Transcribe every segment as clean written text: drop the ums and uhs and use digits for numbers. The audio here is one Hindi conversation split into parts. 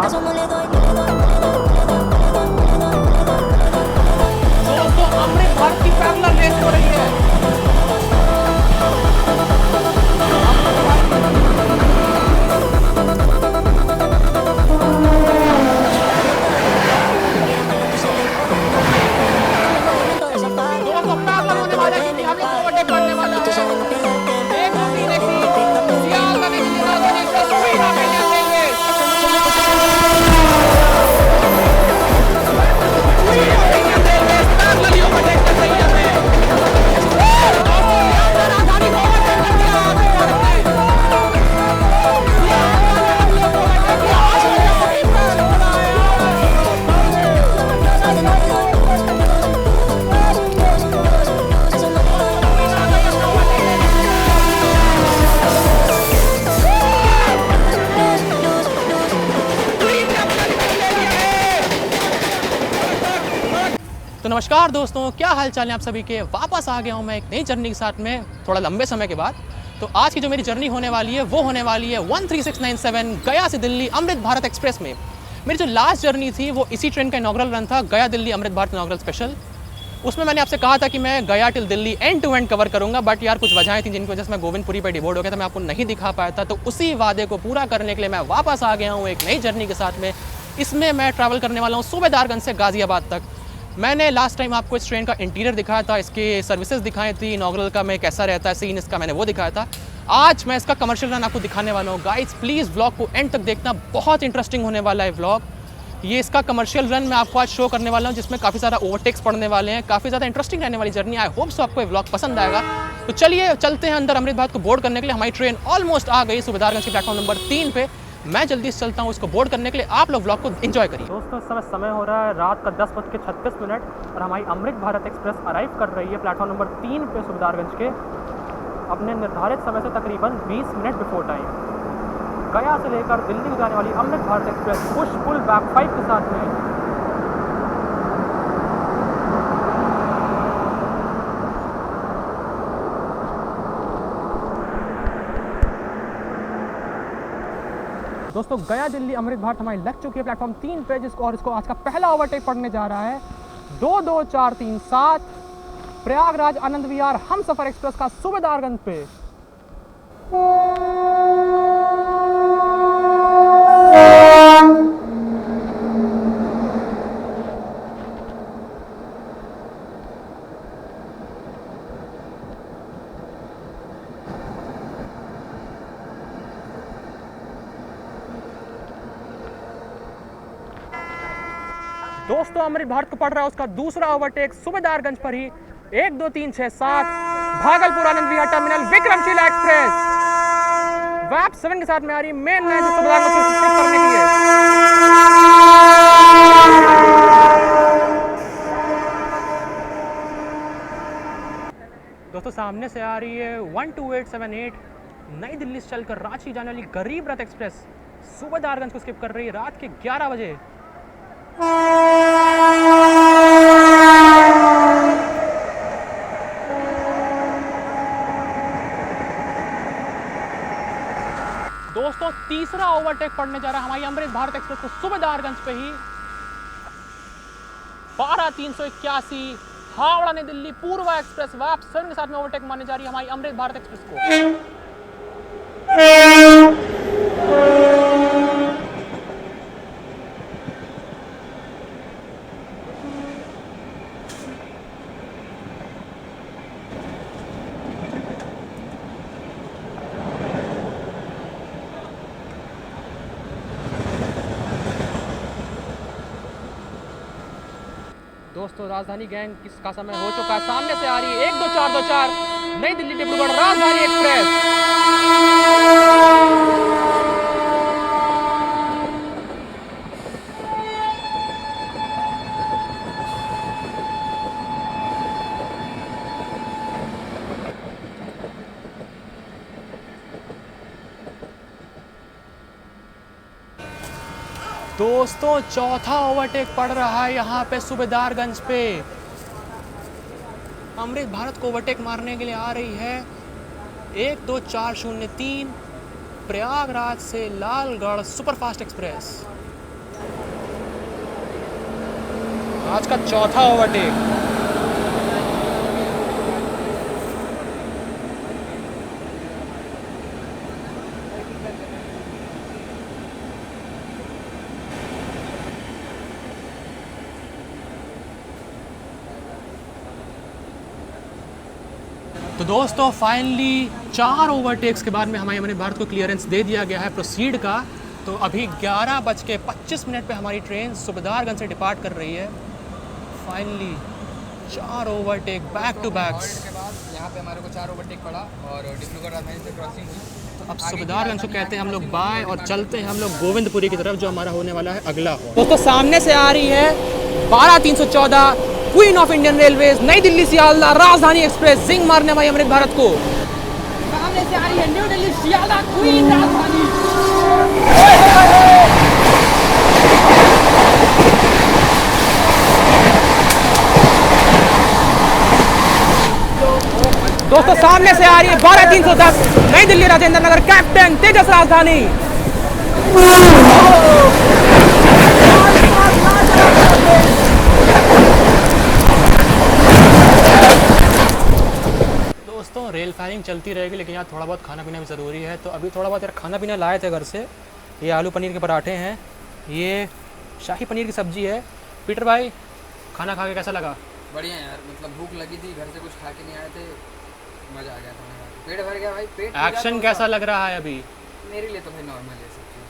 दोस्तों अमृत भारत की पैरेलल रेस हो रही है। दोस्तों पैरेलल होने वाला है क्योंकि हम लोग को ओवरटेक करने वाला है। 1 2 3 एक ही सियालदह ने दिल्ली राजधानी express speed of Indian railway. Speed of Indian railway parallelly overtake कर रही है हमें। दोस्तों सियालदह राजधानी को ओवरटेक कर दिया अमृत भारत ने। सियालदह ने हम लोग को ओवरटेक किया। तो नमस्कार दोस्तों, क्या हाल चाल है आप सभी के। वापस आ गया हूँ मैं एक नई जर्नी के साथ में थोड़ा लंबे समय के बाद। तो आज की जो मेरी जर्नी होने वाली है वो होने वाली है 13697 गया से दिल्ली अमृत भारत एक्सप्रेस में। मेरी जो लास्ट जर्नी थी वो इसी ट्रेन का इनॉग्रल रन था, गया दिल्ली अमृत भारत इनॉग्रल स्पेशल। उसमें मैंने आपसे कहा था कि मैं गया till Delhi end to end cover करूंगा, बट यार कुछ वजहें थी जिनकी वजह से मैं गोविंदपुरी पर डिवोर्ड हो गया था, मैं आपको नहीं दिखा पाया था। तो उसी वादे को पूरा करने के लिए मैं वापस आ गया हूँ एक नई जर्नी के साथ में। इसमें मैं ट्रैवल करने वाला हूँ सूबेदारगंज से गाजियाबाद तक। मैंने लास्ट टाइम आपको इस ट्रेन का इंटीरियर दिखाया था, इसके सर्विसेज दिखाई थी, इनॉग्रल का मैं कैसा रहता है सीन इसका मैंने वो दिखाया था। आज मैं इसका कमर्शियल रन आपको दिखाने वाला हूँ। गाइस प्लीज़ व्लॉग को एंड तक देखना, बहुत इंटरेस्टिंग होने वाला है व्लॉग। ये इसका कमर्शियल रन मैं आपको आज शो करने वाला हूँ जिसमें काफ़ी सारा ओवरटेक्स पड़ने वाले हैं, काफ़ी ज़्यादा इंटरेस्टिंग रहने वाली जर्नी। आई होप सो आपको ये व्लॉग पसंद आएगा। तो चलिए चलते हैं अंदर अमृत भारत को बोर्ड करने के लिए। हमारी ट्रेन ऑलमोस्ट आ गई सूबेदारगंज के प्लेटफॉर्म नंबर 3 पे। मैं जल्दी से चलता हूँ इसको बोर्ड करने के लिए, आप लोग व्लॉग को एंजॉय करिए। दोस्तों इस समय हो रहा है रात का 10:36 और हमारी अमृत भारत एक्सप्रेस अराइव कर रही है प्लेटफॉर्म नंबर 3 पे सूबेदारगंज के, अपने निर्धारित समय से तकरीबन 20 मिनट बिफोर टाइम। गया से लेकर दिल्ली जाने वाली Amrit Bharat Express push pull back 5 के साथ में। दोस्तों गया दिल्ली अमृत भारत हमारी लग चुकी है प्लेटफॉर्म 3 पे, जिसको और इसको आज का पहला ओवरटेक पड़ने जा रहा है 22437 प्रयागराज आनंद विहार हमसफर एक्सप्रेस का सूबेदारगंज पे। दोस्तों अमृत भारत को पड़ रहा है उसका दूसरा ओवरटेक सूबेदारगंज पर ही 1 2 3 6 7 भागलपुर आनंद विहार टर्मिनल विक्रमशिला एक्सप्रेस वैप 7 के साथ में आ रही मेन लाइन से सूबेदारगंज को शिफ्ट करने के लिए। दोस्तों सामने से आ रही है 12878 नई दिल्ली से चलकर रांची जाने वाली गरीब रथ एक्सप्रेस सूबेदारगंज को स्किप कर रही है रात के 11 बजे। दोस्तों तीसरा ओवरटेक पड़ने जा रहा है हमारी अमृत भारत एक्सप्रेस को सूबेदारगंज पे ही। 12381 हावड़ा ने दिल्ली पूर्वा एक्सप्रेस वैप 7 के साथ में ओवरटेक मारने जा रही है हमारी अमृत भारत एक्सप्रेस को। दोस्तों राजधानी गैंग किसका समय हो चुका है, सामने से आ रही है 12424 नई दिल्ली डिब्रूगढ़ राजधानी एक्सप्रेस। दोस्तों चौथा ओवरटेक पड़ रहा है यहाँ पे सूबेदारगंज पे। अमृत भारत को ओवरटेक मारने के लिए आ रही है 12403 प्रयागराज से लालगढ़ सुपरफास्ट एक्सप्रेस। आज का चौथा ओवरटेक। तो दोस्तों फाइनली 4 ओवरटेक्स के बाद में हमारे अमृत भारत को क्लियरेंस दे दिया गया है प्रोसीड का। तो अभी 11:25 पे हमारी ट्रेन सुबेदारगंज से डिपार्ट कर रही है। Finally 4 overtake back to back के बाद यहाँ पे हमारे को 4 ओवरटेक पड़ा और डिब्रूगढ़ राजधानी से क्रॉसिंग हुई। तो अब सुबेदारगंज को कहते हैं हम लोग बाय और चलते हैं हम लोग गोविंदपुरी की तरफ, जो हमारा होने वाला है अगला। दोस्तों सामने से आ रही है 12314 क्वीन ऑफ इंडियन रेलवेज नई दिल्ली सियालदा राजधानी एक्सप्रेस, जिंग मारने वाली अमृत भारत को। सामने से आ रही है न्यू दिल्ली सियालदा क्वीन राजधानी। दोस्तों सामने से आ रही है 12310 नई दिल्ली राजेंद्र नगर कैप्टन तेजस राजधानी। दोस्तों रेल फायरिंग चलती रहेगी, लेकिन यहाँ थोड़ा बहुत खाना पीना भी ज़रूरी है। तो अभी थोड़ा बहुत यार खाना पीना लाए थे घर से। ये आलू पनीर के पराठे हैं, ये शाही पनीर की सब्ज़ी है। पीटर भाई खाना खा के कैसा लगा? बढ़िया यार, मतलब भूख लगी थी, घर से कुछ खा के नहीं आए थे, मज़ा आ गया था, पेट भर गया भाई। पेट एक्शन कैसा लग रहा है अभी? मेरे लिए तो भाई नॉर्मल है सब चीज़।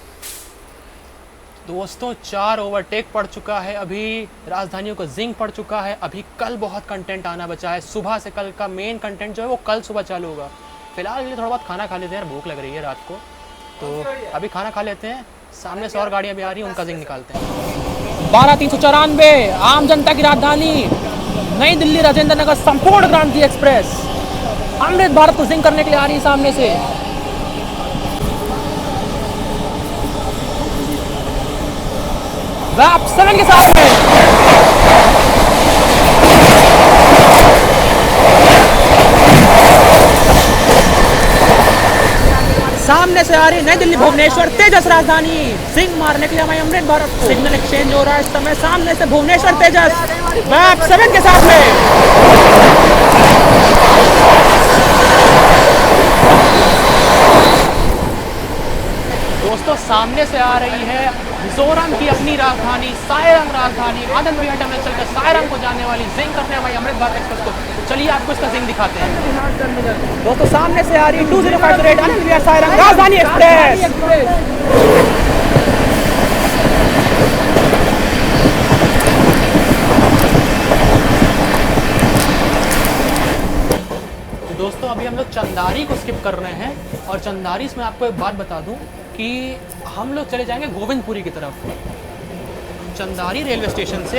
दोस्तों 4 ओवरटेक पड़ चुका है, अभी राजधानियों को जिंग पड़ चुका है। अभी कल बहुत कंटेंट आना बचा है, सुबह से कल का मेन कंटेंट जो है वो कल सुबह चालू होगा। फिलहाल के लिए थोड़ा बहुत खाना खा लेते हैं यार, भूख लग रही है रात को, तो अभी खाना खा लेते हैं। सामने से और गाड़ियाँ भी आ रही हैं, उनका जिंग निकालते हैं। 12394 आम जनता की राजधानी नई दिल्ली राजेंद्र नगर संपूर्ण क्रांति एक्सप्रेस अमृत भारत को जिंग करने के लिए आ रही है सामने से। रैप 7 के साथ में सामने से आ रही नई दिल्ली भुवनेश्वर तेजस राजधानी, जिंग मारने के लिए हमारे अमृत भारत। सिग्नल एक्सचेंज हो रहा है इस समय, सामने से भुवनेश्वर तेजस रैप 7 के साथ में। दोस्तों सामने से आ रही है मिजोरम की अपनी राजधानी सायरंग राजधानी, आनंद विहार टर्मिनल चलकर सायरंग को जाने वाली जिंग करने वाली अमृत भारत एक्सप्रेस को। चलिए आपको इसका जिंग दिखाते हैं। दोस्तों सामने से आ रही है 2058 आनंद विहार सायरंग राजधानी एक्सप्रेस। दोस्तों अभी हम लोग चंदारी को स्किप कर रहे हैं, और चंदारी से मैं आपको एक बात बता दूं कि हम लोग चले जाएंगे गोविंदपुरी की तरफ। चंदारी रेलवे स्टेशन से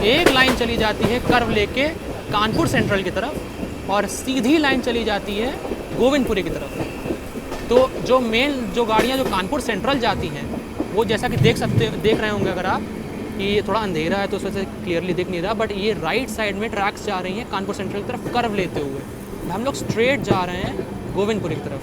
एक लाइन चली जाती है कर्व लेके कानपुर सेंट्रल की तरफ, और सीधी लाइन चली जाती है गोविंदपुरी की तरफ। तो जो मेन जो गाड़ियाँ जो कानपुर सेंट्रल जाती हैं वो जैसा कि देख रहे होंगे अगर आप, कि ये थोड़ा अंधेरा है तो उस वजह से क्लियरली दिख नहीं रहा, बट ये राइट साइड में ट्रैक्स जा रही हैं कानपुर सेंट्रल की तरफ कर्व लेते हुए। हम लोग स्ट्रेट जा रहे हैं गोविंदपुरी की तरफ।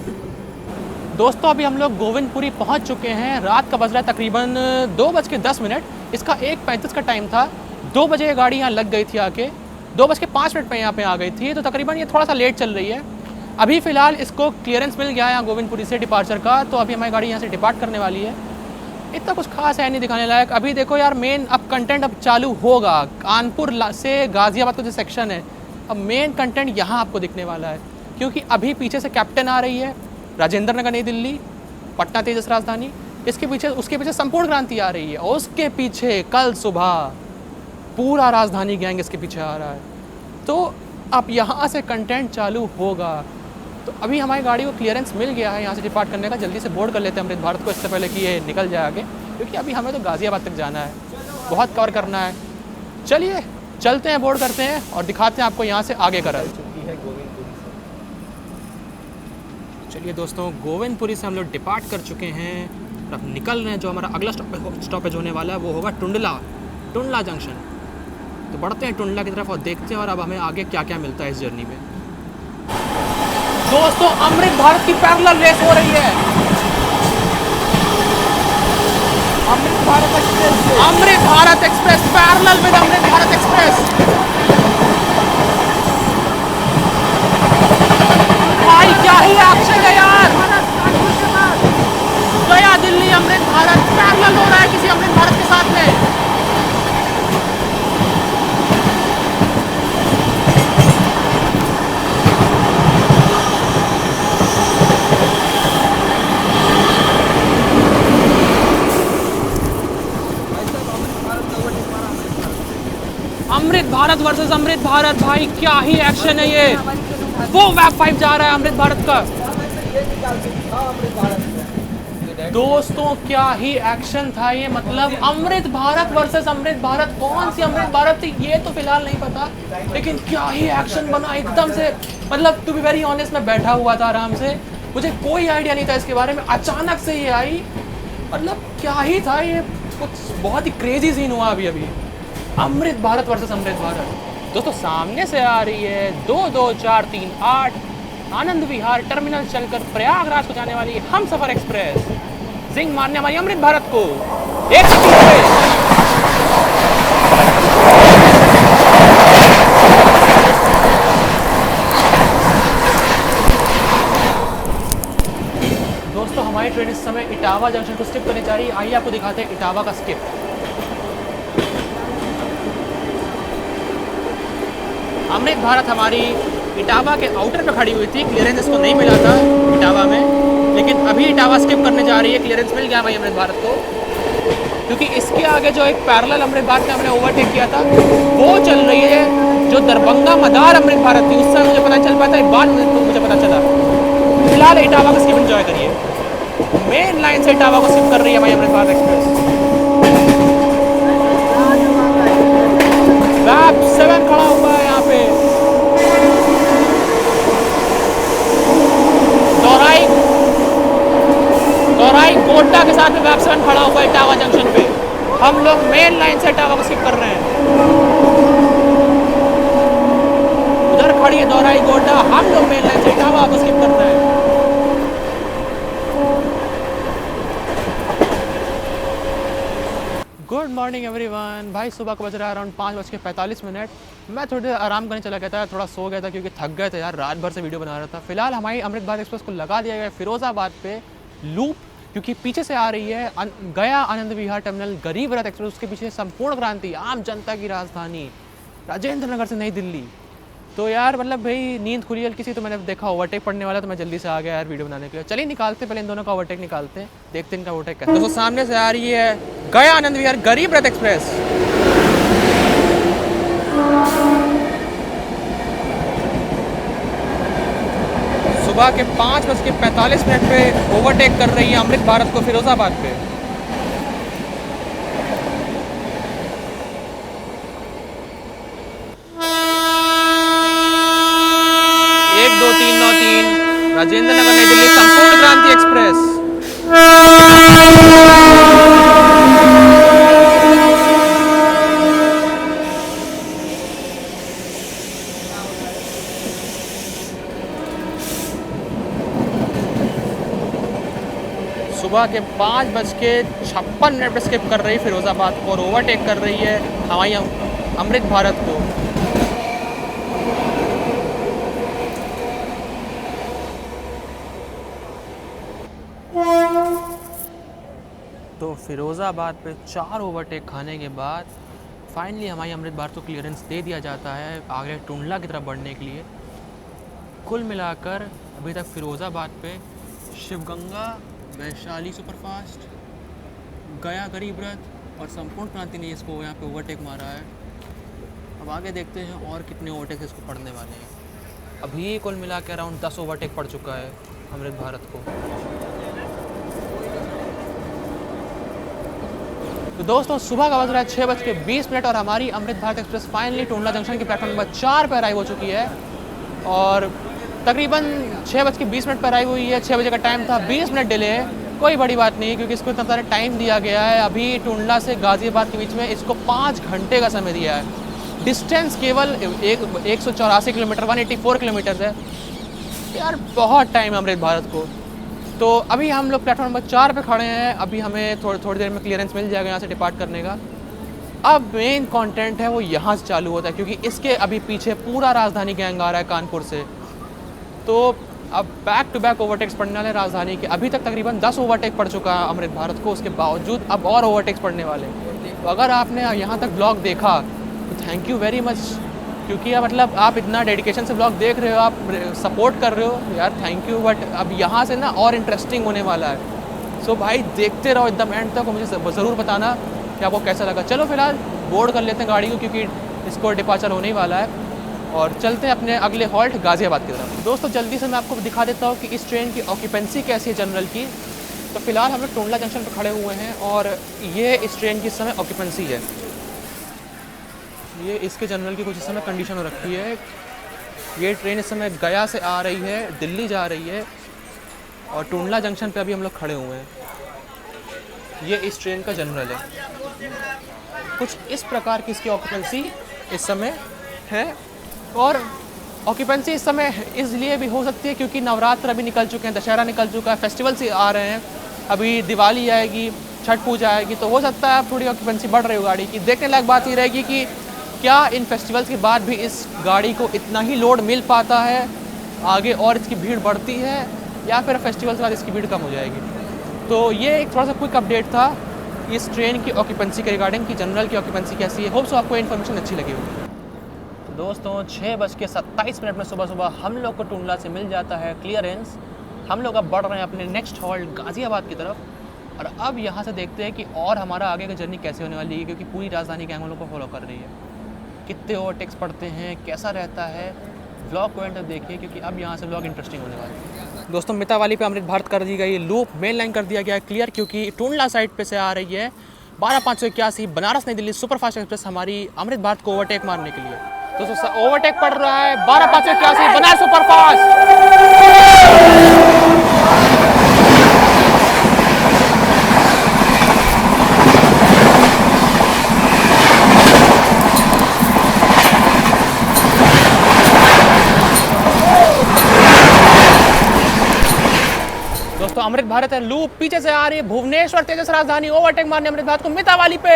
दोस्तों अभी हम लोग गोविंदपुरी पहुंच चुके हैं। रात का बज रहा है तकरीबन 2:10। इसका 1:35 का टाइम था। 2 बजे गाड़ी यहाँ लग गई थी आके, 2:05 पे यहाँ पे आ गई थी, तो तकरीबन ये थोड़ा सा लेट चल रही है। अभी फ़िलहाल इसको क्लियरेंस मिल गया है यहाँ गोविंदपुरी से डिपार्चर का, तो अभी हमारी गाड़ी यहाँ से डिपार्ट करने वाली है। इतना कुछ खास है नहीं दिखाने लायक। अभी देखो यार मेन अब कंटेंट अब चालू होगा। कानपुर से गाज़ियाबाद का जो सेक्शन है, अब मेन कंटेंट यहाँ आपको दिखने वाला है, क्योंकि अभी पीछे से कैप्टन आ रही है राजेंद्र नगर नई दिल्ली पटना तेजस राजधानी, इसके पीछे उसके पीछे संपूर्ण क्रांति आ रही है, और उसके पीछे कल सुबह पूरा राजधानी गैंग इसके पीछे आ रहा है। तो अब यहाँ से कंटेंट चालू होगा। तो अभी हमारी गाड़ी को क्लियरेंस मिल गया है यहाँ से डिपार्ट करने का। जल्दी से बोर्ड कर लेते हैं अमृत भारत को, इससे पहले कि ये निकल जाए आगे, क्योंकि अभी हमें तो गाज़ियाबाद तक जाना है, बहुत कवर करना है। चलिए चलते हैं, बोर्ड करते हैं और दिखाते हैं आपको यहाँ से आगे का रास्ता। चलिए दोस्तों गोविंदपुरी से हम लोग डिपार्ट कर चुके हैं और अब निकल रहे हैं। जो हमारा अगला स्टॉपेज होने वाला है वो होगा टुंडला जंक्शन। तो बढ़ते हैं टुंडला की तरफ और देखते हैं और अब हमें आगे क्या क्या मिलता है इस जर्नी में। दोस्तों अमृत भारत की पैरेलल रेस हो रही है। अमृत भारत एक्सप्रेस से। Amrit Bharat Express parallel with Amrit Bharat Express. भाई क्या ही एक्शन है यार। गया दिल्ली अमृत भारत पैरेलल हो रहा है किसी अमृत भारत के साथ में। अमृत भारत वर्सेस अमृत भारत, भाई क्या ही एक्शन है ये। वो वैब 5 जा रहा है अमृत भारत का। दोस्तों क्या ही एक्शन था ये, मतलब अमृत भारत वर्सेस अमृत भारत। कौन सी अमृत भारत थी ये तो फिलहाल नहीं पता, लेकिन क्या ही एक्शन बना एकदम से। मतलब टू बी वेरी ऑनेस्ट, मैं बैठा हुआ था आराम से, मुझे कोई आइडिया नहीं था इसके बारे में, अचानक से ये आई। मतलब क्या ही था ये, कुछ बहुत ही क्रेजी सीन हुआ अभी अभी। अमृत भारत वर्सेस अमृत भारत। दोस्तों सामने से आ रही है 22438 आनंद विहार टर्मिनल चलकर प्रयागराज को जाने वाली हम सफर एक्सप्रेस। जिंग मारने हमारी अमृत भारत को 130 पे। दोस्तों हमारी ट्रेन इस समय इटावा जंक्शन को स्किप करने जा रही है। आइए आपको दिखाते हैं इटावा का स्किप। अमृत भारत हमारी इटावा के आउटर पे खड़ी हुई थी, क्लियरेंस इसको नहीं मिला था इटावा में, लेकिन अभी इटावा स्किप करने जा रही है। क्लियरेंस मिल गया भाई अमृत भारत को, क्योंकि इसके आगे जो एक पैरेलल अमृत भारत ने हमने ओवरटेक किया था वो चल रही है, जो दरभंगा मदार अमृत भारत थी। उस समय मुझे पता चल पाया था, एक बार मुझे पता चला। फिलहाल इटावा का स्किप एंजॉय करिए। मेन लाइन से इटावा को स्किप कर रही है भाई अमृत भारत एक्सप्रेस। वैब 7 खड़ा हुआ है यहाँ पे। दौराई गोड्डा के साथ में वैब 7 खड़ा हुआ है इटावा जंक्शन पे। हम लोग मेन लाइन से इटावा को स्किप कर रहे हैं। उधर खड़ी है दौराई गोड्डा, हम लोग मेन लाइन से इटावा को स्किप कर रहे हैं। Good morning everyone. भाई सुबह को बज रहा है अराउंड 5:45। मैं थोड़ी देर आराम करने चला गया था, थोड़ा सो गया था क्योंकि थक गए थे यार, रात भर से वीडियो बना रहा था। फिलहाल हमारी अमृत भारत एक्सप्रेस को लगा दिया गया फिरोज़ाबाद पे लूप, क्योंकि पीछे से आ रही है गया आनंद विहार टर्मिनल गरीब रथ एक्सप्रेस। उसके पीछे संपूर्ण क्रांति आम जनता की राजधानी राजेंद्र नगर से नई दिल्ली। तो यार मतलब भाई नींद खुली हल्की सी, तो मैंने देखा ओवरटेक पड़ने वाला, तो मैं जल्दी से आ गया यार वीडियो बनाने के लिए। चलिए निकालते पहले इन दोनों का ओवरटेक निकालते हैं, देखते हैं इनका ओवरटेक कैसे। दोस्तों सामने से आ रही है गया आनंद विहार गरीब रथ एक्सप्रेस। सुबह के 5:45 पे ओवरटेक कर रही है अमृत भारत को फिरोज़ाबाद पे। 12393 राजेंद्र नगर नई दिल्ली संपूर्ण क्रांति एक्सप्रेस। सुबह के 5:56 पे स्किप कर रही है फिरोज़ाबाद को और ओवरटेक कर रही है हमारी अमृत भारत को। तो फिरोज़ाबाद पे 4 ओवरटेक खाने के बाद फाइनली हमारी अमृत भारत को क्लियरेंस दे दिया जाता है आगे टुंडला की तरफ बढ़ने के लिए। कुल मिलाकर अभी तक फिरोज़ाबाद पे शिवगंगा, वैशाली सुपरफास्ट, गया गरीब रथ और संपूर्ण क्रांति ने इसको यहाँ पे ओवरटेक मारा है। अब आगे देखते हैं और कितने ओवरटेक इसको पड़ने वाले हैं। अभी कुल मिला के अराउंड 10 ओवरटेक पड़ चुका है अमृत भारत को। तो दोस्तों सुबह का बज रहा है 6:20 और हमारी Amrit Bharat Express finally Tundla junction के प्लेटफॉर्म नंबर 4 पर अराइव हो चुकी है और तकरीबन 6:20 पर अराइव हुई है। 6 बजे का टाइम था, 20 मिनट डिले है, कोई बड़ी बात नहीं क्योंकि इसको इतना सारा टाइम दिया गया है। अभी टुंडला से गाज़ियाबाद के बीच में इसको 5 घंटे का समय दिया है। डिस्टेंस केवल 184 किलोमीटर 184 किलोमीटर है यार, बहुत टाइम है अमृत भारत को। तो अभी हम लोग प्लेटफॉर्म नंबर 4 पे खड़े हैं। अभी हमें थोड़ी देर में क्लियरेंस मिल जाएगा यहाँ से डिपार्ट करने का। अब मेन कंटेंट है वो यहाँ से चालू होता है, क्योंकि इसके अभी पीछे पूरा राजधानी गैंग आ रहा है कानपुर से। तो अब बैक टू बैक ओवरटेक्स पड़ने वाले राजधानी के। अभी तक तकरीबन 10 ओवरटेक पड़ चुका है अमृत भारत को, उसके बावजूद अब और ओवरटेक्स पड़ने वाले। तो अगर आपने यहाँ तक ब्लॉग देखा तो थैंक यू वेरी मच, क्योंकि मतलब आप इतना डेडिकेशन से ब्लॉग देख रहे हो, आप सपोर्ट कर रहे हो यार, थैंक यू। बट अब यहाँ से ना और इंटरेस्टिंग होने वाला है। सो भाई देखते रहो एकदम एंड तक, मुझे ज़रूर बताना कि आपको कैसा लगा। चलो फिलहाल बोर्ड कर लेते हैं गाड़ी को, क्योंकि इसको डिपार्चर होने ही वाला है, और चलते हैं अपने अगले हॉल्ट गाज़ियाबाद की तरफ। दोस्तों जल्दी से मैं आपको दिखा देता हूँ कि इस ट्रेन की ऑक्यूपेंसी कैसी है जनरल की। तो फिलहाल हम लोग टोंडला जंक्शन पर खड़े हुए हैं और ये इस ट्रेन की इस समय ऑक्यूपेंसी है। ये इसके जनरल की कुछ इस समय कंडीशन हो रखी है। ये ट्रेन इस समय गया से आ रही है, दिल्ली जा रही है, और टोंडला जंक्शन पे अभी हम लोग खड़े हुए हैं। ये इस ट्रेन का जनरल है। कुछ इस प्रकार की इसकी ऑक्यूपेंसी इस समय है। और ऑक्यूपेंसी इस समय इसलिए भी हो सकती है क्योंकि नवरात्र अभी निकल चुके हैं, दशहरा निकल चुका है, फेस्टिवल्स आ रहे हैं, अभी दिवाली आएगी, छठ पूजा आएगी, तो हो सकता है अब थोड़ी ऑक्यूपेंसी बढ़ रही हो गाड़ी की। देखने लायक बात ये रहेगी कि क्या इन फेस्टिवल्स के बाद भी इस गाड़ी को इतना ही लोड मिल पाता है आगे, और इसकी भीड़ बढ़ती है, या फिर फेस्टिवल्स के बाद इसकी भीड़ कम हो जाएगी। तो ये एक थोड़ा सा क्विक अपडेट था इस ट्रेन की ऑक्यूपेंसी के रिगार्डिंग, कि जनरल की ऑक्यूपेंसी कैसी है। होप सो आपको इन्फॉर्मेशन अच्छी लगी होगी। दोस्तों 6:27 में सुबह हम लोग को टोंडला से मिल जाता है क्लियरेंस। हम लोग अब बढ़ रहे हैं अपने नेक्स्ट हॉल्ट गाज़ियाबाद की तरफ, और अब यहाँ से देखते हैं कि और हमारा आगे का जर्नी कैसे होने वाली है, क्योंकि पूरी राजधानी गैंग हम लोग को फॉलो कर रही है। कितने ओवरटेक्स पड़ते हैं, कैसा रहता है, व्लॉग को एंड तक देखिए, क्योंकि अब यहाँ से व्लॉग इंटरेस्टिंग होने वाला है। दोस्तों मितावाली पे अमृत भारत कर दी गई लूप, मेन लाइन कर दिया गया है क्लियर, क्योंकि टोंडला साइड पे से आ रही है 12,581 बनारस नई दिल्ली सुपरफास्ट एक्सप्रेस हमारी अमृत भारत को ओवरटेक मारने के लिए। दोस्तों ओवरटेक पड़ रहा है 12,581 बनारस सुपरफास्ट। दोस्तों अमृत भारत है लूप, पीछे से आ रही है भुवनेश्वर तेजस राजधानी, ओवरटेक मारने अमृत भारत को मितावाली पे।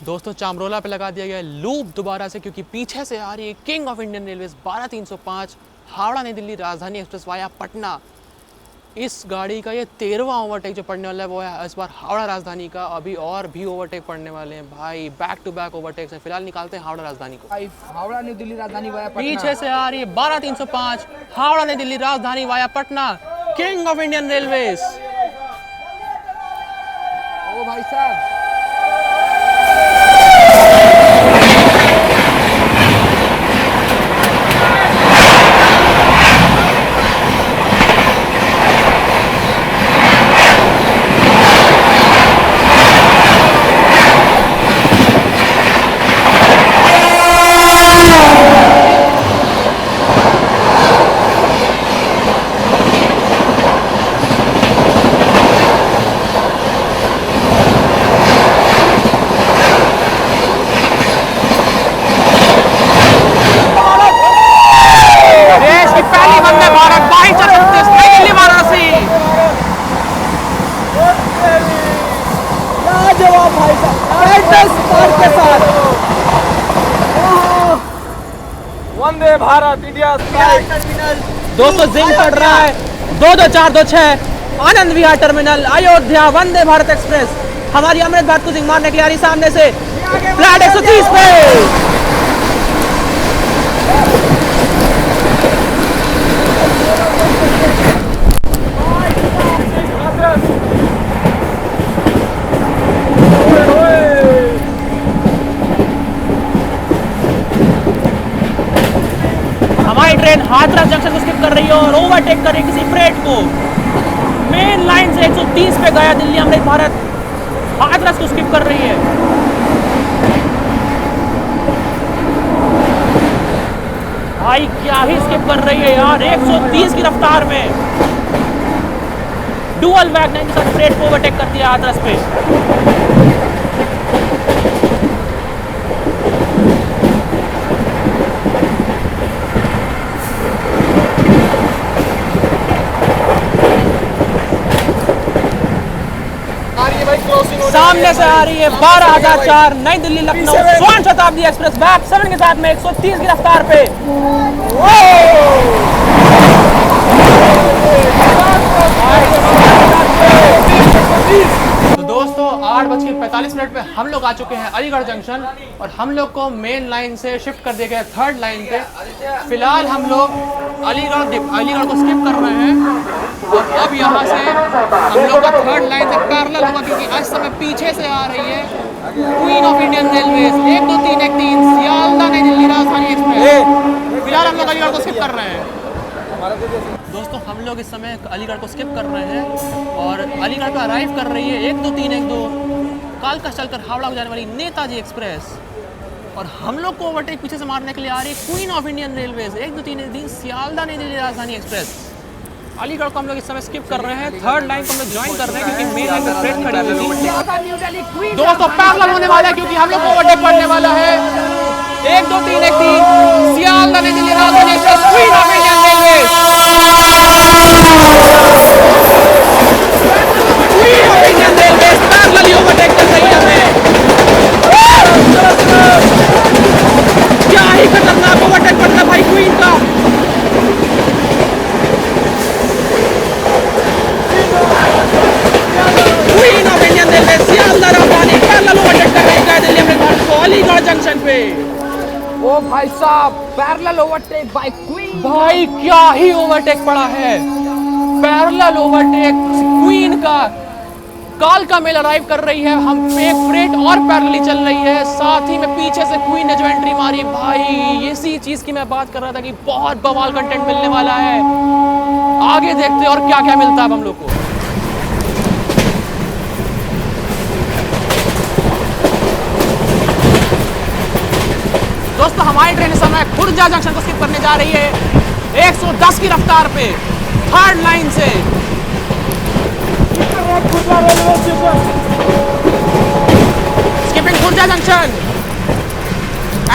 दोस्तों चामरोला पे लगा दिया गया लूप दोबारा से, क्योंकि पीछे से आ रही है king of Indian railways 12305 Howrah New Delhi राजधानी एक्सप्रेस वाया पटना। इस गाड़ी का ये 13वां ओवरटेक जो पड़ने वाला है वो है इस बार हावड़ा राजधानी का। अभी और भी ओवरटेक पड़ने वाले हैं भाई, बैक टू बैक ओवरटेक है। फिलहाल निकालते हैं हावड़ा राजधानी को। Howrah new Delhi Rajdhani via Patna. पीछे से आ रही है 12305 Howrah New Delhi Rajdhani via Patna, king of Indian railways. ओ भाई साहब, वंदे भारत इंडिया दोस्तों जिंग पड़ रहा है 22426 आनंद विहार टर्मिनल अयोध्या वंदे भारत एक्सप्रेस हमारी अमृत भारत को जिंग मारने के लिए आ रही सामने से फ्लैट 130 पे। ट्रेन हाथरस जंक्शन को स्किप कर रही है और ओवरटेक कर रही है किसी फ्रेट को। मेन लाइन से 130 पे गया दिल्ली अमृत भारत, हाथरस को स्किप कर रही है। भाई क्या ही स्किप कर रही है यार, 130 की रफ्तार में। डुअल वैगन के साथ फ्रेट को ओवरटेक कर दिया हाथरस पे। सामने से आ रही है 12,004 नई दिल्ली लखनऊ स्वर्ण शताब्दी एक्सप्रेस बैक 7 के साथ में 130 की रफ्तार पे। तो दोस्तों 8:45 पे हम लोग आ चुके हैं अलीगढ़ जंक्शन और हम लोग को मेन लाइन से शिफ्ट कर दिया गया थर्ड लाइन पे। फिलहाल हम लोग अलीगढ़ को स्किप कर रहे हैं और अब यहाँ से हम लोग का थर्ड लाइन से पैरेलल होगा क्योंकि आज समय पीछे से आ रही है queen of Indian railways 1231 Sealdah नई दिल्ली राजधानी एक्सप्रेस। फिलहाल हम लोग अलीगढ़ को स्किप कर रहे हैं। दोस्तों हम लोग इस समय अलीगढ़ को स्किप कर रहे हैं और अलीगढ़ पे अराइव कर रही है 1231 कालका चलकर हावड़ा को जाने वाली नेताजी एक्सप्रेस और हम लोग को ओवरटेक पीछे से मारने के लिए आ रही है queen of Indian railways 1231 Sealdah नई दिल्ली राजधानी एक्सप्रेस। अलीगढ़ को हम लोग इस समय स्किप कर रहे हैं, थर्ड लाइन को हम लोग ज्वाइन कर रहे हैं क्योंकि मेन लाइन पे ट्रेन खड़ी हुई थी। दोस्तों पैरेलल होने वाला है क्योंकि हम लोग को ओवरटेक पड़ने वाला है 1231 सियालदह नई दिल्ली राजधानी express queen of Indian railways. Queen of Indian railways parallelly overtake कर रही है हमें। क्या ही खतरनाक ओवरटेक पड़ना भाई क्वीन का। Queen of Indian railway Sealdah राजधानी पैरेलल ओवरटेक कर रही है दिल्ली अमृतसर को अलीगढ़ जंक्शन पे। ओ भाई साहब पैरेलल ओवरटेक बाय क्वीन। भाई क्या ही ओवरटेक पड़ा है, पैरेलल ओवरटेक क्वीन का। कालका मेल अराइव कर रही है, हम एक फ्रेट और पैरेलली चल रही है, साथ ही में पीछे से क्वीन ने जो एंट्री मारी भाई इसी चीज की मैं बात कर रहा था कि बहुत बवाल कंटेंट मिलने वाला है। आगे देखते हैं और क्या क्या मिलता है अब हम लोग को। दोस्तों हमारी ट्रेन इस समय खुर्जा जंक्शन को स्किप करने जा रही है 110 की रफ्तार पे थर्ड लाइन से। Skipping Khurja junction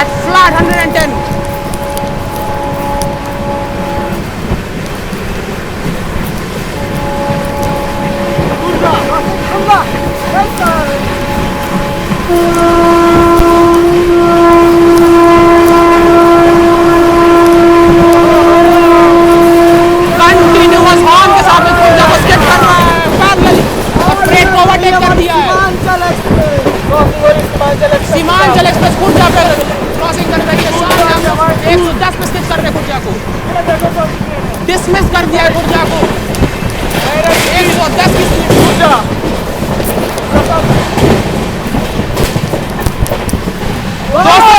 at flat 110। Continuous horn के साथ खुर्जा को स्किप कर रहा है पैरेलली और ट्रेन को ओवरटेक कर दिया है। सीमांचल एक्सप्रेस खुर्जा पे क्रॉसिंग कर रही है, सामने हम लोग 110 पे स्किप कर रहे हैं खुर्जा को, डिसमिस कर दिया है खुर्जा को 110 की स्पीड खुर्जा।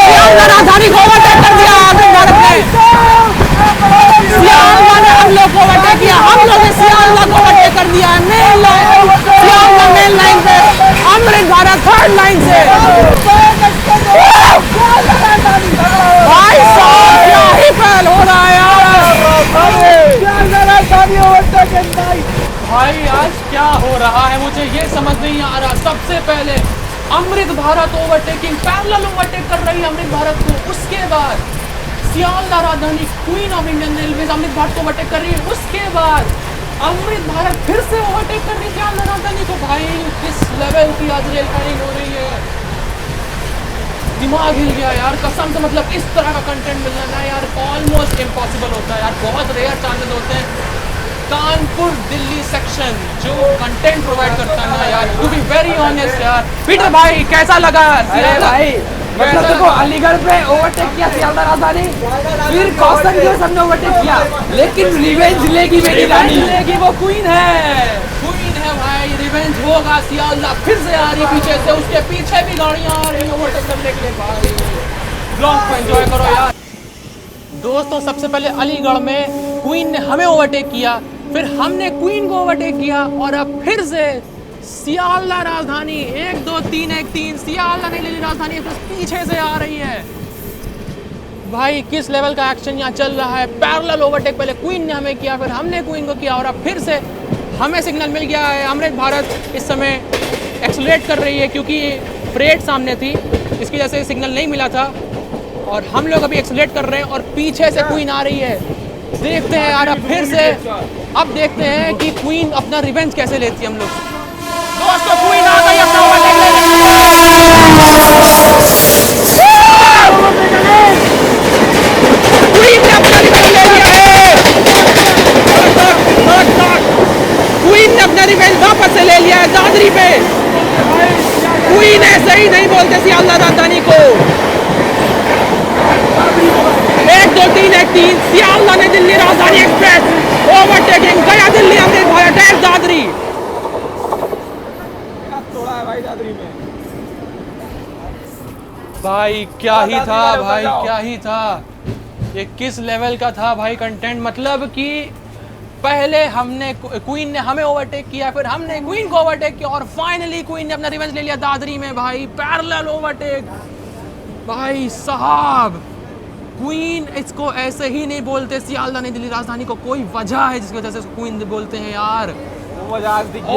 सियालदह राजधानी को ओवरटेक कर दिया अमृत भारत ने। सियालदह ने हम लोग को ओवरटेक किया, हम लोग ने सियालदह को ओवरटेक कर दिया है main line Sealdah main line पे अमृत भारत थर्ड लाइन से। भाई साहब क्या ही फैल हो रहा है भाई, आज क्या हो रहा है मुझे ये समझ नहीं आ रहा। सबसे पहले Amrit Bharat overtaking parallel overtake कर रही है अमृत भारत को, उसके बाद सियालदह राजधानी queen of Indian railways Amrit Bharat को ओवरटेक कर रही है, उसके बाद अमृत भारत फिर से ओवरटेक कर रही है सियालदह राजधानी को। भाई किस लेवल की आज रेल प्लानिंग हो रही है, दिमाग हिल गया यार कसम से। मतलब इस तरह का कंटेंट मिलना ना यार ऑलमोस्ट इम्पॉसिबल होता है यार, बहुत रेयर चांसेस होते हैं। कानपुर दिल्ली सेक्शन जो कंटेंट प्रोवाइड करता है ना यार, टू बी वेरी ऑनेस्ट यार। पीटर भाई कैसा लगा? अरे भाई मतलब देखो अलीगढ़ पे ओवरटेक किया सियालदह राजधानी, फिर कौशन की सबने ओवरटेक किया, लेकिन रिवेंज लेगी मेरी रानी, लेगी वो क्वीन है भाई, रिवेंज होगा। सियालदह फिर से आ रही पीछे से, उसके पीछे भी गाड़ियां आ रही ओवरटेक करने के लिए भाई। ब्लॉग को एंजॉय करो यार। दोस्तों सबसे पहले अलीगढ़ में क्वीन ने हमें ओवरटेक किया, फिर हमने क्वीन को ओवरटेक किया और अब फिर से सियालदह राजधानी 1231 सियालदह नई दिल्ली राजधानी पीछे से आ रही है। भाई किस लेवल का एक्शन यहाँ चल रहा है। पैरेलल ओवरटेक पहले क्वीन ने हमें किया, फिर हमने क्वीन को किया और अब फिर से हमें सिग्नल मिल गया है। अमृत भारत इस समय एक्सेलरेट कर रही है क्योंकि फ्रेट सामने थी, इसकी वजह से सिग्नल नहीं मिला था और हम लोग अभी एक्सेलरेट कर रहे हैं और पीछे से क्वीन आ रही है। देखते हैं यार अब फिर से, अब देखते हैं कि क्वीन अपना रिवेंज कैसे लेती है हम लोग। दोस्तों क्वीन आ गई अपना ओवरटेक क्वीन ने अपना रिवेंज ले लिया है। क्वीन ने अपना रिवेंज वापस से ले लिया है दादरी पे। क्वीन ऐसे ही नहीं बोलते सियालदा राजधानी को। 1 2 3 1 3 सियालदा ने दिल्ली राजधानी एक्सप्रेस ओवरटेकिंग गया दिल्ली अमृत भारत एट दादरी। थोड़ा है भाई दादरी में। भाई क्या ही था, भाई क्या ही था, ये किस लेवल का था भाई कंटेंट। मतलब कि पहले हमने क्वीन ने हमें ओवरटेक किया, फिर हमने क्वीन को ओवरटेक किया और फाइनली क्वीन ने अपना रिवेंज ले लिया दादरी में। भाई पैरेलल ओवरटेक भाई साहब। क्वीन इसको ऐसे ही नहीं बोलते सियालदा ने दिल्ली राजधानी को, कोई वजह है जिसकी वजह से इसको क्वीन बोलते हैं यार। वो वजह आज दिख गया।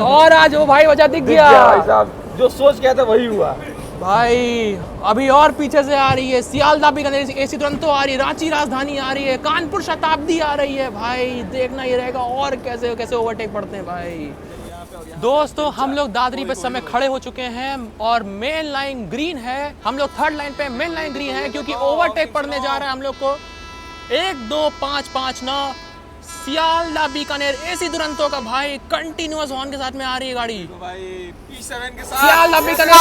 और आज वो भाई वजह दिख गया भाई साहब, जो सोच गया था वही हुआ भाई। अभी और पीछे से आ रही है सियालदा बीकानेर एसी दुरंतो आ रही है, रांची राजधानी आ रही है, कानपुर शताब्दी आ रही है। भाई देखना ये रहेगा और कैसे कैसे ओवरटेक पड़ते हैं भाई। दोस्तों हम लोग दादरी पे समय खड़े हो चुके हैं और मेन लाइन ग्रीन है, हम लोग थर्ड लाइन पे, मेन लाइन ग्रीन है क्योंकि ओवरटेक पड़ने जा रहा है हम लोग को। 1 2 5 5 9 सियालदा बीकानेर एसी दुरंतो का भाई कंटिन्यूअस हॉर्न के साथ में आ रही है गाड़ी। तो भाई P7 के साथ सियालदा बीकानेर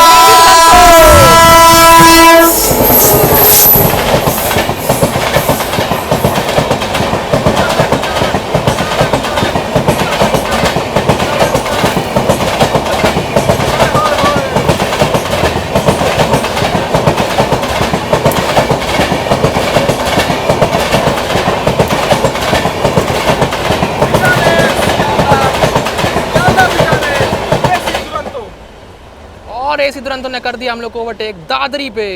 और एसी दुरंतो ने कर दिया हम लोग को ओवरटेक दादरी पे।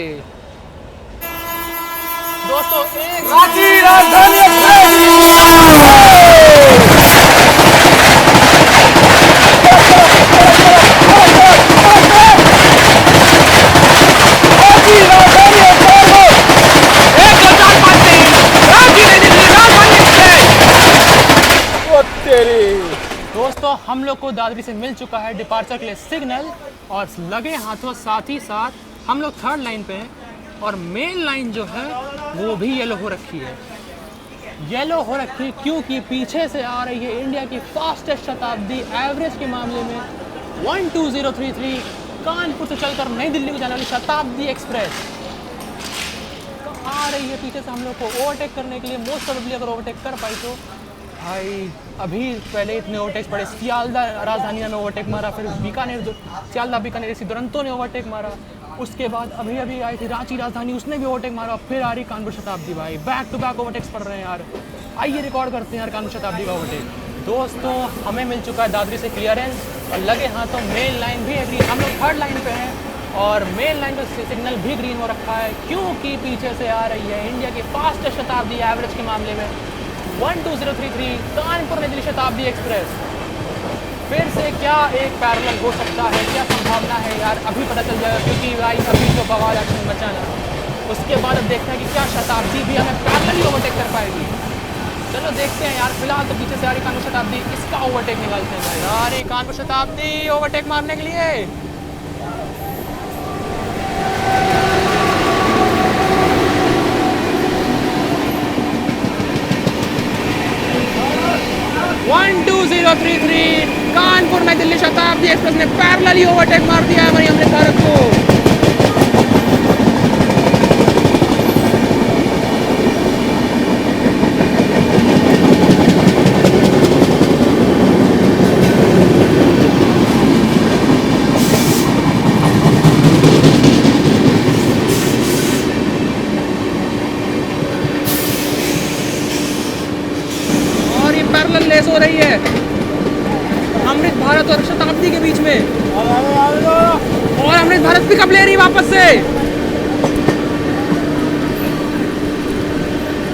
दोस्तों एक रांची राजधानी दोस्तों हम लोग को दादरी से मिल चुका है डिपार्चर के लिए सिग्नल और लगे हाथों साथ ही साथ हम लोग थर्ड लाइन पे हैं और मेन लाइन जो है वो भी येलो हो रखी है। येलो हो रखी क्योंकि पीछे से आ रही है इंडिया की फास्टेस्ट शताब्दी एवरेज के मामले में 12033 कानपुर से चलकर नई दिल्ली को जाने वाली शताब्दी एक्सप्रेस आ रही है पीछे से हम लोग को ओवरटेक करने के लिए। मोस्ट प्रोबेबली अगर ओवरटेक कर पाई तो भाई अभी पहले इतने ओवरटेक्स पड़े, सियालदा राजधानी ने ओवरटेक मारा, फिर बीकानेर सियालदा बीकानेर एसी दुरंतो ने ओवरटेक मारा, उसके बाद अभी अभी आई थी रांची राजधानी उसने भी ओवरटेक मारा, फिर आ रही कानपुर शताब्दी। भाई बैक टू बैक ओवरटेक्स पड़ रहे हैं यार। आइए रिकॉर्ड करते हैं यार कानपुर शताब्दी का ओवरटेक। दोस्तों हमें मिल चुका है दादरी से क्लियरेंस और लगे हाथों मेन लाइन भी एग्री, हम लोग थर्ड लाइन पे हैं और मेन लाइन का सिग्नल भी ग्रीन हो रखा है क्योंकि पीछे से आ रही है इंडिया की फास्टेस्ट शताब्दी एवरेज के मामले में 12033 कानपुर नई दिल्ली शताब्दी एक्सप्रेस। फिर से क्या एक पैरेलल हो सकता है, क्या संभावना है यार, अभी पता चल जाएगा क्योंकि भाई अभी जो बवाल एक्शन बचा ना उसके बाद अब देखते हैं कि क्या शताब्दी भी हमें पैरेलल ही ओवरटेक कर पाएगी। चलो देखते हैं यार। फिलहाल तो पीछे से आ रही कानपुर शताब्दी, इसका ओवरटेक निकालते हैं भाई। आ रही कानपुर शताब्दी ओवरटेक मारने के लिए। कानपुर नई दिल्ली शताब्दी एक्सप्रेस ने पैरेलल ही ओवरटेक मार दिया है हमारी अमृत भारत को। और ये पैरेलल रेस हो रही है अमृत भारत और शताब्दी के बीच में और अमृत भारत पिकअप ले रही वापस से।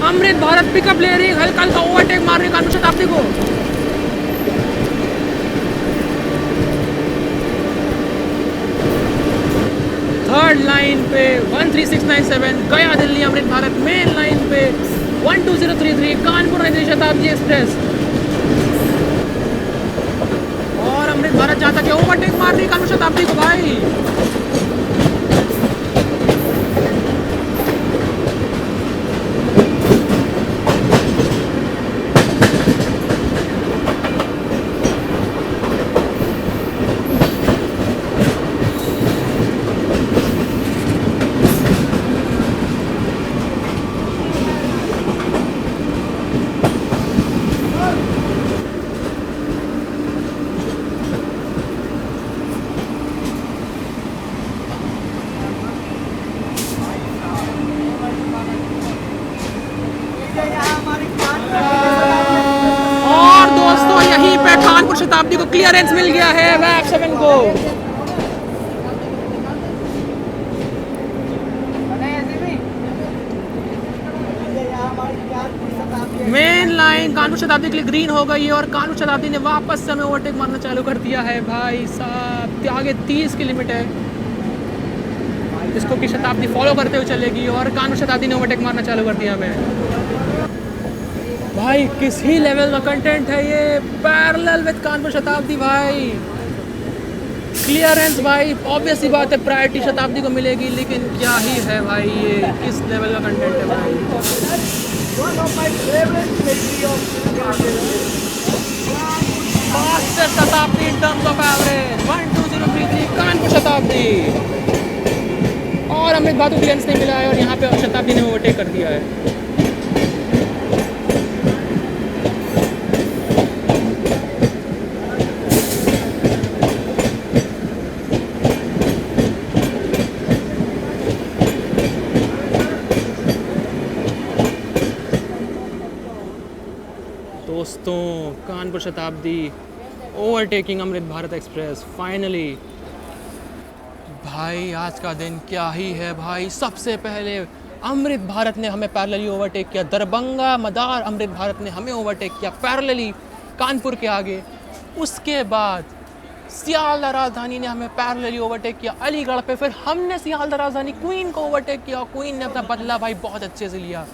अमृत भारत पिकअप ले रही, हल्का हल्का ओवरटेक मार रही कानपुर शताब्दी को। पे 13697 गया दिल्ली अमृत भारत मेन लाइन पे 12033 कानपुर नई दिल्ली शताब्दी एक्सप्रेस। और अमृत भारत जहाँ तक ओवरटेक मार रही कानपुर शताब्दी को भाई। और दोस्तों यहीं पे कानपुर शताब्दी को क्लियरेंस मिल गया है वैप 7 को। मेन लाइन कानपुर शताब्दी के लिए ग्रीन हो गई है और कानपुर शताब्दी ने वापस से हमें ओवरटेक मारना चालू कर दिया है भाई साहब। आगे 30 की लिमिट है, इसको की शताब्दी फॉलो करते हुए चलेगी और कानपुर शताब्दी ने ओवरटेक मारना चालू कर दिया हमें। भाई किस ही लेवल का कंटेंट है ये, पैरेलल विद कानपुर शताब्दी भाई। क्लियरेंस भाई ऑब्वियस सी बात है प्रायोरिटी शताब्दी को मिलेगी, लेकिन क्या ही है भाई ये, किस लेवल का कंटेंट है भाई। फास्टेस्ट शताब्दी in terms of average 12033 Kanpur शताब्दी। और अमृत भारत को क्लियरेंस नहीं मिला है और यहाँ पे शताब्दी ने ओवरटेक कर दिया है। दोस्तों कानपुर शताब्दी ओवरटेकिंग अमृत भारत एक्सप्रेस फाइनली। भाई आज का दिन क्या ही है भाई। सबसे पहले अमृत भारत ने हमें पैरेलली ओवरटेक किया, दरभंगा मदार अमृत भारत ने हमें ओवरटेक किया पैरेलली कानपुर के आगे। उसके बाद सियालदह राजधानी ने हमें पैरेलली ओवरटेक किया अलीगढ़ पे, फिर हमने सियालदह राजधानी क्वीन को ओवरटेक किया। क्वीन ने अपना बदला भाई बहुत अच्छे से लिया।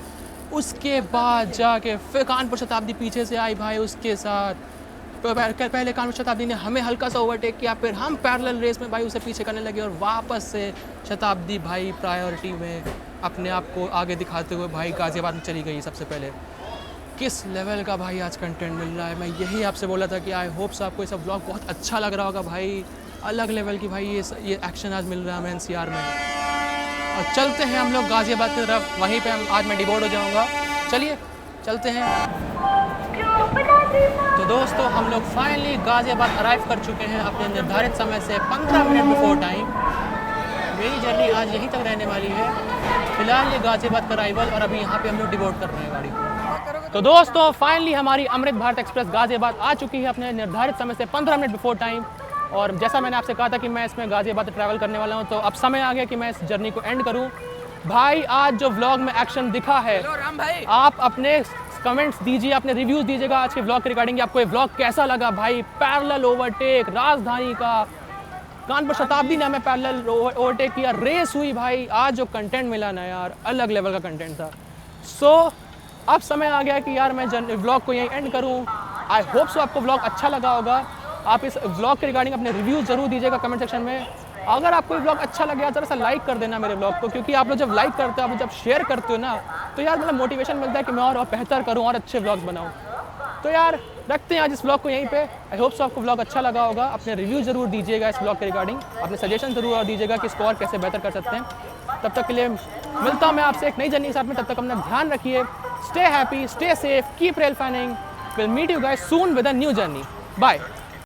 उसके बाद जाके फिर कानपुर शताब्दी पीछे से आई भाई उसके साथ। पहले कानपुर शताब्दी ने हमें हल्का सा ओवरटेक किया, फिर हम पैरेलल रेस में भाई उसे पीछे करने लगे और वापस से शताब्दी भाई प्रायोरिटी में अपने आप को आगे दिखाते हुए भाई गाज़ियाबाद में चली गई। सबसे पहले किस लेवल का भाई आज कंटेंट मिल रहा है। मैं यही आपसे बोला था कि आई होप्स आपको ये सब ब्लॉग बहुत अच्छा लग रहा होगा भाई। अलग लेवल की भाई ये एक्शन आज मिल रहा है हमें एनसीआर में। और चलते हैं हम लोग गाज़ियाबाद की तरफ, वहीं पे हम आज मैं डिबोर्ड हो जाऊंगा। चलिए चलते हैं। तो दोस्तों हम लोग फाइनली गाज़ियाबाद अराइव कर चुके हैं अपने निर्धारित समय से 15 मिनट बिफोर टाइम। मेरी जर्नी आज यहीं तक रहने वाली है। फिलहाल ये गाज़ियाबाद का अराइवल और अभी यहाँ पे हम लोग डिबोर्ड कर रहे हैं गाड़ी को। तो दोस्तों फाइनली हमारी अमृत भारत एक्सप्रेस गाज़ियाबाद आ चुकी है अपने निर्धारित समय से 15 मिनट बिफोर टाइम। और जैसा मैंने आपसे कहा था कि मैं इसमें गाज़ियाबाद ट्रैवल करने वाला हूँ, तो अब समय आ गया कि मैं इस जर्नी को एंड करूँ। भाई आज जो व्लॉग में एक्शन दिखा है, आप अपने कमेंट्स दीजिए, अपने रिव्यूज़ दीजिएगा आज के व्लॉग के रिगार्डिंग। आपको ये व्लॉग कैसा लगा भाई। पैरेलल ओवरटेक राजधानी का, कानपुर शताब्दी ने हमें पैरेलल ओवरटेक किया, रेस हुई भाई। आज जो कंटेंट मिला ना यार, अलग लेवल का कंटेंट था। सो अब समय आ गया कि यार मैं व्लॉग को यहीं एंड करूँ। आई होप सो आपको व्लॉग अच्छा लगा होगा। आप इस व्लॉग के रिगार्डिंग अपने रिव्यूज़ जरूर दीजिएगा कमेंट सेक्शन में। अगर आपको ये व्लॉग अच्छा लगे ज़रा सा लाइक कर देना मेरे व्लॉग को, क्योंकि आप लोग जब लाइक करते हो, आप जब शेयर करते हो ना, तो यार मतलब मोटिवेशन मिलता है कि मैं और बेहतर करूँ और अच्छे व्लॉग्स बनाऊँ। तो यार रखते हैं आज इस व्लॉग को यहीं पे। आई होप सो आपको व्लॉग अच्छा लगा होगा। अपने रिव्यू जरूर दीजिएगा इस व्लॉग के रिगार्डिंग, अपने सजेशन जरूर दीजिएगा कि इसको और कैसे बेहतर कर सकते हैं। तब तक के लिए मिलता हूँ मैं आपसे एक नई जर्नी के साथ में। तब तक अपना ध्यान रखिए। Stay happy, stay safe, keep rail fanning. Will meet you guys soon with a new journey. Bye.